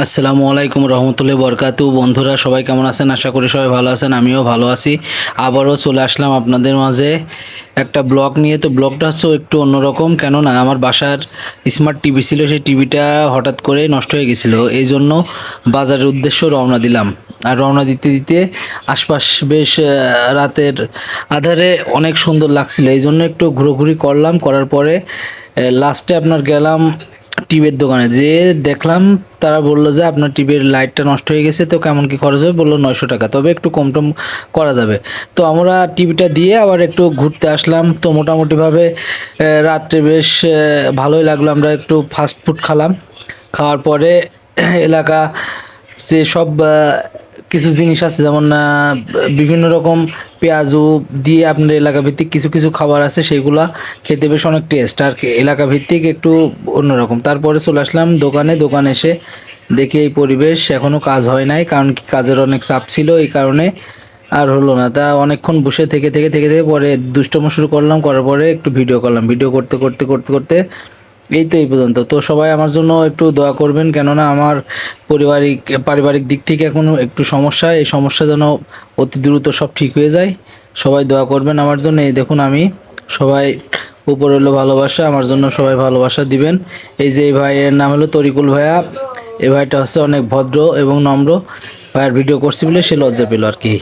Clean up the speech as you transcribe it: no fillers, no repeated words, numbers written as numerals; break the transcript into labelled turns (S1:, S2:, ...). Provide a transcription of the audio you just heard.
S1: আসসালামু আলাইকুম রহমতুল্লাহি বরকাতু। বন্ধুরা সবাই কেমন আছেন? আশা করি সবাই ভালো আছেন, আমিও ভালো আছি। আবারও চলে আসলাম আপনাদের মাঝে একটা ব্লগ নিয়ে। তো ব্লগটা হচ্ছে একটু অন্যরকম, কেননা আমার বাসার স্মার্ট টিভি ছিল, সেই টিভিটা হঠাৎ করে নষ্ট হয়ে গেছিল। এই জন্য বাজারের উদ্দেশ্য রওনা দিলাম। আর রওনা দিতে দিতে আশপাশ বেশ রাতের আধারে অনেক সুন্দর লাগছিল, এই জন্য একটু ঘোরাঘুরি করলাম। করার পরে লাস্টে আপনার গেলাম টিভির দোকানে, যে দেখলাম তারা বললো যে আপনার টিভির লাইটটা নষ্ট হয়ে গেছে, তো কেমন কি খরচ হবে? বললো 900 টাকা, তবে একটু কম টম করা যাবে। তো আমরা টিভিটা দিয়ে আবার একটু ঘুরতে আসলাম। তো মোটামুটিভাবে রাত্রে বেশ ভালোই লাগলো। আমরা একটু ফাস্ট ফুড খালাম, খাওয়ার পরে এলাকা যে সব কিছু জিনিস আছে, যেমন বিভিন্ন রকম পেঁয়াজু দিয়ে আপনার এলাকা ভিত্তিক কিছু কিছু খাবার আছে, সেগুলা খেতে বেশ অনেক টেস্ট। আর এলাকা ভিত্তিক একটু অন্যরকম। তারপরে চলে আসলাম দোকানে এসে দেখি এই পরিবেশ, এখনও কাজ হয় নাই, কারণ কি কাজের অনেক চাপ ছিল, এই কারণে আর হলো না। তা অনেকক্ষণ বসে থেকে পরে দুষ্টুমি শুরু করলাম। করার পরে একটু ভিডিও করলাম। ভিডিও করতে এই তো এই পর্যন্ত। তো সবাই আমার জন্য একটু দোয়া করবেন, কেননা আমার পারিবারিক দিক থেকে এখনও একটু সমস্যা, এই সমস্যা যেন অতি দ্রুত সব ঠিক হয়ে যায়। সবাই দোয়া করবেন আমার জন্য। এই দেখুন আমি, সবাই উপর হলো ভালোবাসা, আমার জন্য সবাই ভালোবাসা দিবেন। এই যে এই ভাইয়ের নাম হলো তরিকুল ভাইয়া। এই ভাইটা হচ্ছে অনেক ভদ্র এবং নম্র। ভাইয়ের ভিডিও করছি বলে সে লজ্জা পেল আর কি।